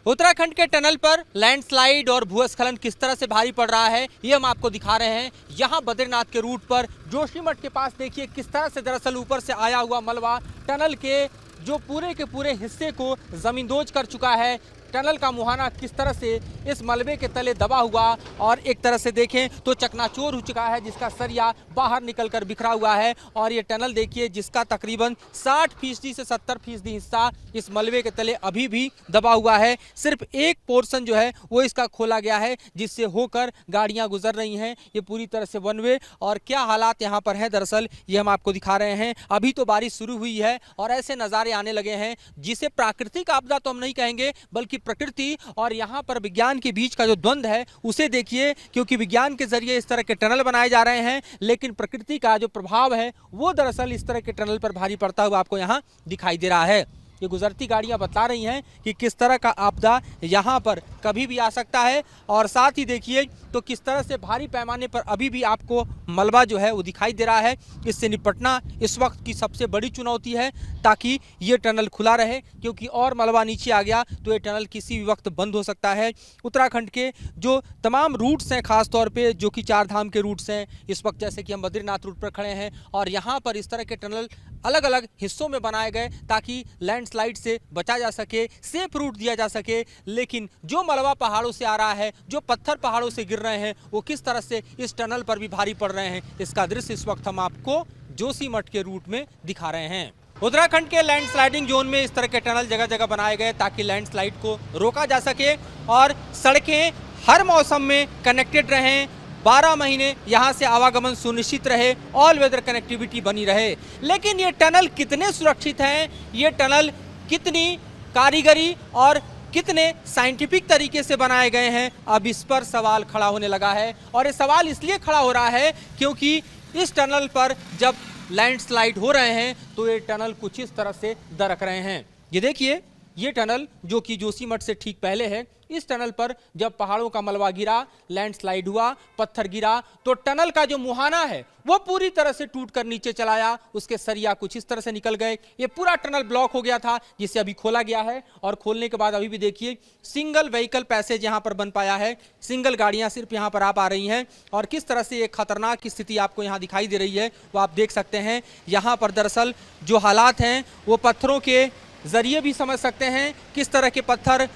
उत्तराखंड के टनल पर लैंडस्लाइड और भूस्खलन किस तरह से भारी पड़ रहा है ये हम आपको दिखा रहे हैं। यहाँ बद्रीनाथ के रूट पर जोशीमठ के पास देखिए किस तरह से दरअसल ऊपर से आया हुआ मलबा टनल के जो पूरे के पूरे हिस्से को जमींदोज कर चुका है। टनल का मुहाना किस तरह से इस मलबे के तले दबा हुआ और एक तरह से देखें तो चकनाचूर हो चुका है, जिसका सरिया बाहर निकलकर बिखरा हुआ है। और ये टनल देखिए जिसका तकरीबन 60% से 70% हिस्सा इस मलबे के तले अभी भी दबा हुआ है। सिर्फ एक पोर्शन जो है वो इसका खोला गया है जिससे होकर गाड़ियां गुजर रही हैं। ये पूरी तरह से वन वे और क्या हालात यहाँ पर है दरअसल ये हम आपको दिखा रहे हैं। अभी तो बारिश शुरू हुई है और ऐसे नज़ारे आने लगे हैं जिसे प्राकृतिक आपदा तो हम नहीं कहेंगे बल्कि प्रकृति और यहाँ पर विज्ञान के बीच का जो द्वंद्व है उसे देखिए, क्योंकि विज्ञान के जरिए इस तरह के टनल बनाए जा रहे हैं लेकिन प्रकृति का जो प्रभाव है वो दरअसल इस तरह के टनल पर भारी पड़ता हुआ आपको यहाँ दिखाई दे रहा है। ये गुजरती गाड़ियां बता रही हैं कि किस तरह का आपदा यहाँ पर कभी भी आ सकता है और साथ ही देखिए तो किस तरह से भारी पैमाने पर अभी भी आपको मलबा जो है वो दिखाई दे रहा है। इससे निपटना इस वक्त की सबसे बड़ी चुनौती है ताकि ये टनल खुला रहे, क्योंकि और मलबा नीचे आ गया तो ये टनल किसी भी वक्त बंद हो सकता है। उत्तराखंड के जो तमाम रूट्स हैं, खास तौर पे जो कि 4 धाम के रूट्स हैं, इस वक्त जैसे कि हम बद्रीनाथ रूट पर खड़े हैं और यहाँ पर इस तरह के टनल अलग अलग हिस्सों में बनाए गए ताकि लैंडस्लाइड से बचा जा सके, सेफ रूट दिया जा सके। लेकिन जो मलबा पहाड़ों से आ रहा है, जो पत्थर पहाड़ों से गिर रहे हैं, वो किस तरह से इस टनल पर भी भारी पड़ रहे हैं, इसका दृश्य इस वक्त हम आपको जोशीमठ के रूट में दिखा रहे हैं। उत्तराखंड के लैंडस्लाइडिंग जोन में इस तरह के टनल जगह जगह बनाए गए ताकि लैंडस्लाइड को रोका जा सके और सड़कें हर मौसम में कनेक्टेड रहें, 12 महीने यहाँ से आवागमन सुनिश्चित रहे, ऑल वेदर कनेक्टिविटी बनी रहे। लेकिन ये टनल कितने सुरक्षित हैं, ये टनल कितनी कारीगरी और कितने साइंटिफिक तरीके से बनाए गए हैं, अब इस पर सवाल खड़ा होने लगा है। और ये सवाल इसलिए खड़ा हो रहा है क्योंकि इस टनल पर जब लैंडस्लाइड हो रहे हैं तो ये टनल कुछ इस तरह से दरक रहे हैं। ये देखिए, ये टनल जो कि जोशीमठ से ठीक पहले है, इस टनल पर जब पहाड़ों का मलबा गिरा, लैंडस्लाइड हुआ, पत्थर गिरा तो टनल का जो मुहाना है वो पूरी तरह से टूटकर नीचे चला आया, उसके सरिया कुछ इस तरह से निकल गए। ये पूरा टनल ब्लॉक हो गया था जिसे अभी खोला गया है और खोलने के बाद अभी भी देखिए सिंगल व्हीकल पैसेज यहाँ पर बन पाया है, सिंगल गाड़ियाँ सिर्फ यहाँ पर आ पा रही हैं। और किस तरह से एक खतरनाक स्थिति आपको यहाँ दिखाई दे रही है वो आप देख सकते हैं। यहाँ पर दरअसल जो हालात हैं वो पत्थरों के जरिए भी समझ सकते हैं किस तरह के पत्थर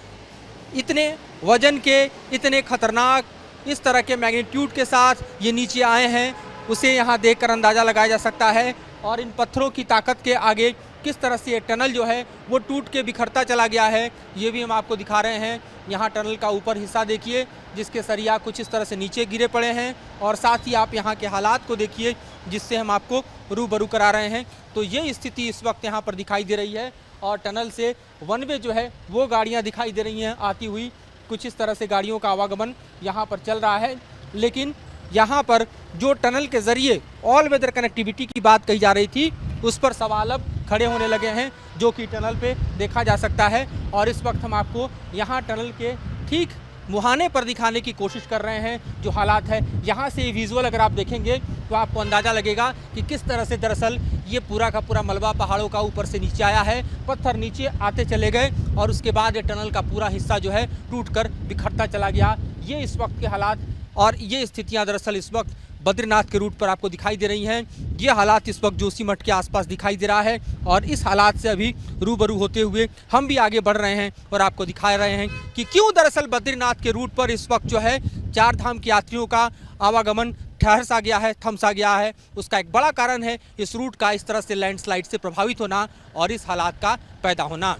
इतने वजन के, इतने खतरनाक, इस तरह के मैग्नीट्यूड के साथ ये नीचे आए हैं, उसे यहाँ देखकर अंदाज़ा लगाया जा सकता है। और इन पत्थरों की ताकत के आगे किस तरह से ये टनल जो है वो टूट के बिखरता चला गया है ये भी हम आपको दिखा रहे हैं। यहाँ टनल का ऊपर हिस्सा देखिए जिसके सरिया कुछ इस तरह से नीचे गिरे पड़े हैं और साथ ही आप यहाँ के हालात को देखिए जिससे हम आपको रूबरू करा रहे हैं। तो ये स्थिति इस वक्त यहाँ पर दिखाई दे रही है और टनल से वन वे जो है वो गाड़ियाँ दिखाई दे रही हैं आती हुई, कुछ इस तरह से गाड़ियों का आवागमन यहाँ पर चल रहा है। लेकिन यहाँ पर जो टनल के जरिए ऑल वेदर कनेक्टिविटी की बात कही जा रही थी उस पर सवाल अब खड़े होने लगे हैं जो कि टनल पे देखा जा सकता है। और इस वक्त हम आपको यहाँ टनल के ठीक मुहाने पर दिखाने की कोशिश कर रहे हैं जो हालात है। यहाँ से ये विजुअल अगर आप देखेंगे तो आपको अंदाज़ा लगेगा कि किस तरह से दरअसल ये पूरा का पूरा मलबा पहाड़ों का ऊपर से नीचे आया है, पत्थर नीचे आते चले गए और उसके बाद ये टनल का पूरा हिस्सा जो है टूटकर बिखरता चला गया। ये इस वक्त के हालात और ये स्थितियाँ दरअसल इस वक्त बद्रीनाथ के रूट पर आपको दिखाई दे रही हैं। ये हालात इस वक्त जोशीमठ के आसपास दिखाई दे रहा है और इस हालात से अभी रूबरू होते हुए हम भी आगे बढ़ रहे हैं और आपको दिखा रहे हैं कि क्यों दरअसल बद्रीनाथ के रूट पर इस वक्त जो है 4 धाम के यात्रियों का आवागमन ठहर सा गया है, थम सा गया है। उसका एक बड़ा कारण है इस रूट का इस तरह से लैंडस्लाइड से प्रभावित होना और इस हालात का पैदा होना।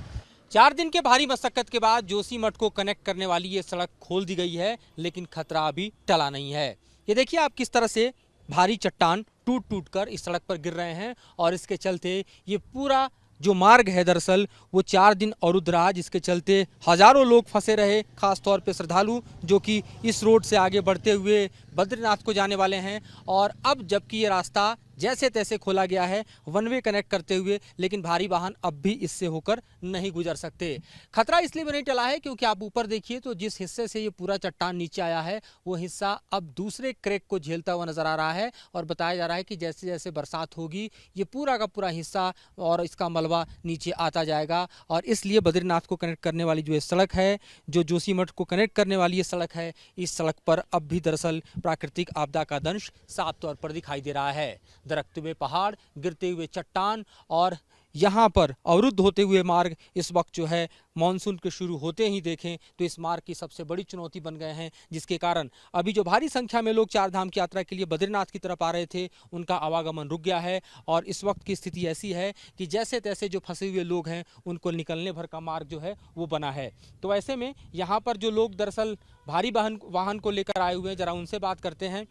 4 दिन के भारी मशक्कत के बाद जोशीमठ को कनेक्ट करने वाली ये सड़क खोल दी गई है, लेकिन खतरा अभी टला नहीं है। ये देखिए आप किस तरह से भारी चट्टान टूट टूट कर इस सड़क पर गिर रहे हैं और इसके चलते ये पूरा जो मार्ग है दरअसल वो 4 दिन अवरुद्ध रहा, जिसके चलते हजारों लोग फंसे रहे, खास तौर पे श्रद्धालु जो कि इस रोड से आगे बढ़ते हुए बद्रीनाथ को जाने वाले हैं। और अब जबकि ये रास्ता जैसे तैसे खोला गया है वन वे कनेक्ट करते हुए, लेकिन भारी वाहन अब भी इससे होकर नहीं गुजर सकते। खतरा इसलिए भी नहीं टला है क्योंकि आप ऊपर देखिए तो जिस हिस्से से ये पूरा चट्टान नीचे आया है वो हिस्सा अब दूसरे क्रैक को झेलता हुआ नजर आ रहा है और बताया जा रहा है कि जैसे जैसे बरसात होगी ये पूरा का पूरा हिस्सा और इसका मलबा नीचे आता जाएगा। और इसलिए बद्रीनाथ को कनेक्ट करने वाली जो ये सड़क है, जो जोशीमठ को कनेक्ट करने वाली ये सड़क है, इस सड़क पर अब भी दरअसल प्राकृतिक आपदा का दंश साफ तौर पर दिखाई दे रहा है। दरकते हुए पहाड़, गिरते हुए चट्टान और यहाँ पर अवरुद्ध होते हुए मार्ग इस वक्त जो है मानसून के शुरू होते ही देखें तो इस मार्ग की सबसे बड़ी चुनौती बन गए हैं, जिसके कारण अभी जो भारी संख्या में लोग चार धाम की यात्रा के लिए बद्रीनाथ की तरफ आ रहे थे उनका आवागमन रुक गया है। और इस वक्त की स्थिति ऐसी है कि जैसे तैसे जो फंसे हुए लोग हैं उनको निकलने भर का मार्ग जो है वो बना है। तो ऐसे में यहाँ पर जो लोग दरअसल भारी वाहन को लेकर आए हुए हैं, जरा उनसे बात करते हैं।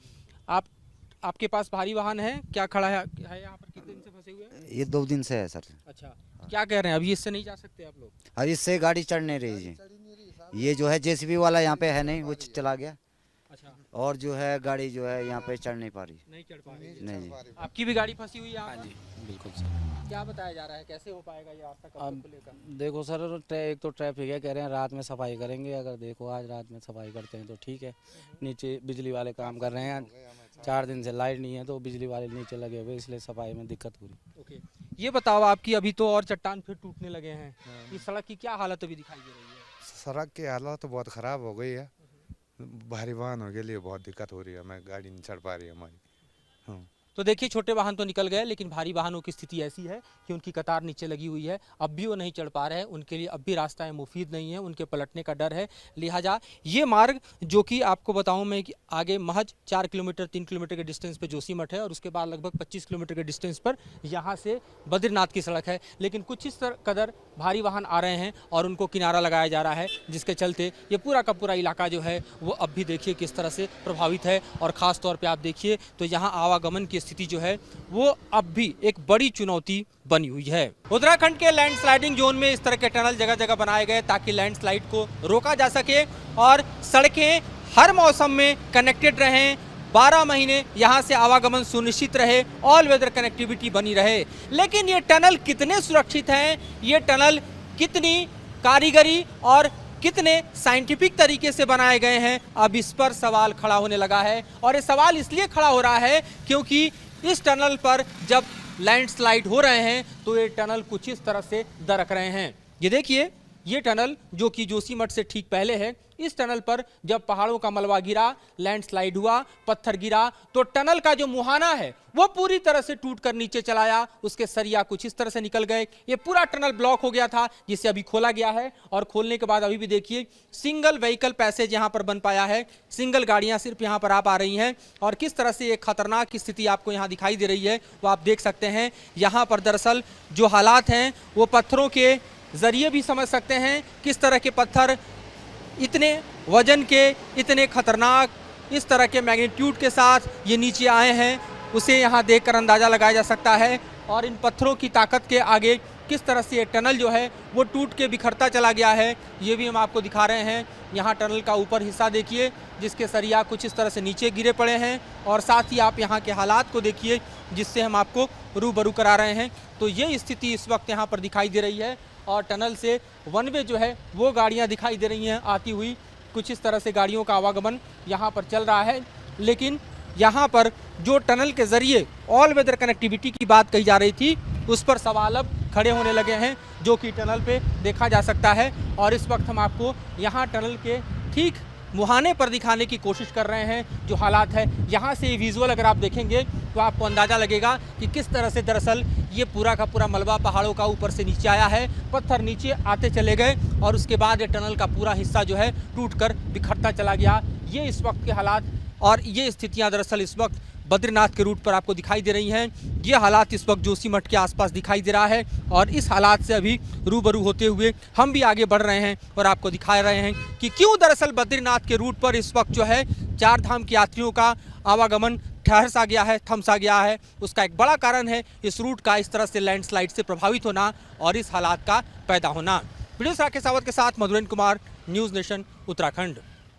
आपके पास भारी वाहन है, क्या खड़ा है यहाँ पर? कितने दिन से फंसे हुए हैं? ये 2 दिन से है सर। अच्छा, क्या कह रहे हैं? अभी इससे नहीं जा सकते आप लोग? अब इससे गाड़ी चढ़ नहीं रही है। ये जो है जेसीबी वाला यहाँ पे है नहीं, वो चला गया। अच्छा। और जो है गाड़ी जो है यहाँ पे चढ़ नहीं पा रही। नहीं चढ़ पा रही? नहीं जी। आपकी भी गाड़ी फंसी हुई है? हाँ जी, बिल्कुल सर। क्या बताया जा रहा है, कैसे हो पाएगा ये रास्ता कब तक खुलेगा? देखो सर, एक तो ट्रैफिक है, कह रहे हैं रात में सफाई करेंगे। अगर देखो आज रात में सफाई करते हैं तो ठीक है। नीचे बिजली वाले काम कर रहे हैं, 4 दिन से लाइट नहीं है तो बिजली वाले नीचे लगे हुए, इसलिए सफाई में दिक्कत हो रही। ओके, ये बताओ आपकी अभी तो और चट्टान फिर टूटने लगे हैं, इस सड़क की क्या हालत अभी दिखाई दे रही है? सड़क की हालत तो बहुत ख़राब हो गई है। भारी वाहनों के लिए बहुत दिक्कत हो रही है, हमें गाड़ी नहीं चढ़ पा रही है हमारी। हाँ, तो देखिए छोटे वाहन तो निकल गए, लेकिन भारी वाहनों की स्थिति ऐसी है कि उनकी कतार नीचे लगी हुई है, अब भी वो नहीं चढ़ पा रहे हैं। उनके लिए अब भी रास्ताएं मुफीद नहीं है, उनके पलटने का डर है। लिहाजा ये मार्ग जो कि आपको बताऊं मैं कि आगे महज 4 किलोमीटर 3 किलोमीटर के डिस्टेंस पे जोशीमठ है और उसके बाद लगभग 25 किलोमीटर के डिस्टेंस पर यहाँ से बद्रीनाथ की सड़क है। लेकिन कुछ इस कदर भारी वाहन आ रहे हैं और उनको किनारा लगाया जा रहा है, जिसके चलते ये पूरा का पूरा इलाका जो है वो अब भी देखिए किस तरह से प्रभावित है। और ख़ास तौर पर आप देखिए तो यहाँ आवागमन की स्थिति जो है वो अब भी एक बड़ी चुनौती बनी हुई है। उत्तराखंड के लैंडस्लाइडिंग जोन में इस तरह के टनल जगह जगह बनाए गए ताकि लैंडस्लाइड को रोका जा सके और सड़कें हर मौसम में कनेक्टेड रहें, 12 महीने यहाँ से आवागमन सुनिश्चित रहे, ऑल वेदर कनेक्टिविटी बनी रहे। लेकिन ये टनल कितने सुरक्षित हैं, ये टनल कितनी कारीगरी और कितने साइंटिफिक तरीके से बनाए गए हैं, अब इस पर सवाल खड़ा होने लगा है। और ये सवाल इसलिए खड़ा हो रहा है क्योंकि इस टनल पर जब लैंडस्लाइड हो रहे हैं तो ये टनल कुछ इस तरह से दरक रहे हैं। ये देखिए, ये टनल जो कि जोशीमठ से ठीक पहले है, इस टनल पर जब पहाड़ों का मलबा गिरा, लैंडस्लाइड हुआ, पत्थर गिरा तो टनल का जो मुहाना है वो पूरी तरह से टूटकर नीचे चला आया, उसके सरिया कुछ इस तरह से निकल गए। ये पूरा टनल ब्लॉक हो गया था जिसे अभी खोला गया है और खोलने के बाद अभी भी देखिए सिंगल व्हीकल पैसेज यहाँ पर बन पाया है, सिंगल गाड़ियाँ सिर्फ यहाँ पर आ पा रही हैं। और किस तरह से एक खतरनाक स्थिति आपको यहाँ दिखाई दे रही है वो आप देख सकते हैं। यहाँ पर दरअसल जो हालात हैं वो पत्थरों के जरिए भी समझ सकते हैं, किस तरह के पत्थर इतने वजन के, इतने खतरनाक, इस तरह के मैग्नीट्यूड के साथ ये नीचे आए हैं, उसे यहाँ देखकर अंदाज़ा लगाया जा सकता है। और इन पत्थरों की ताकत के आगे किस तरह से ये टनल जो है वो टूट के बिखरता चला गया है, ये भी हम आपको दिखा रहे हैं। यहाँ टनल का ऊपर हिस्सा देखिए जिसके सरिया कुछ इस तरह से नीचे गिरे पड़े हैं और साथ ही आप यहाँ के हालात को देखिए जिससे हम आपको रूबरू करा रहे हैं। तो ये स्थिति इस वक्त यहाँ पर दिखाई दे रही है और टनल से वन वे जो है वो गाड़ियाँ दिखाई दे रही हैं आती हुई, कुछ इस तरह से गाड़ियों का आवागमन यहाँ पर चल रहा है। लेकिन यहाँ पर जो टनल के ज़रिए ऑल वेदर कनेक्टिविटी की बात कही जा रही थी उस पर सवाल अब खड़े होने लगे हैं, जो कि टनल पे देखा जा सकता है। और इस वक्त हम आपको यहाँ टनल के ठीक मुहाने पर दिखाने की कोशिश कर रहे हैं जो हालात है। यहाँ से ये विजुअल अगर आप देखेंगे तो आपको अंदाज़ा लगेगा कि किस तरह से दरअसल ये पूरा का पूरा मलबा पहाड़ों का ऊपर से नीचे आया है, पत्थर नीचे आते चले गए और उसके बाद ये टनल का पूरा हिस्सा जो है टूटकर बिखरता चला गया। ये इस वक्त के हालात और ये स्थितियाँ दरअसल इस वक्त बद्रीनाथ के रूट पर आपको दिखाई दे रही हैं। ये हालात इस वक्त जोशीमठ के आसपास दिखाई दे रहा है और इस हालात से अभी रूबरू होते हुए हम भी आगे बढ़ रहे हैं और आपको दिखा रहे हैं कि क्यों दरअसल बद्रीनाथ के रूट पर इस वक्त जो है चार धाम के यात्रियों का आवागमन ठहर सा गया है, थम सा गया है। उसका एक बड़ा कारण है इस रूट का इस तरह से लैंडस्लाइड से प्रभावित होना और इस हालात का पैदा होना। वीडियो राकेश सावत के साथ मधुरेंद्र कुमार, न्यूज़ नेशन, उत्तराखंड।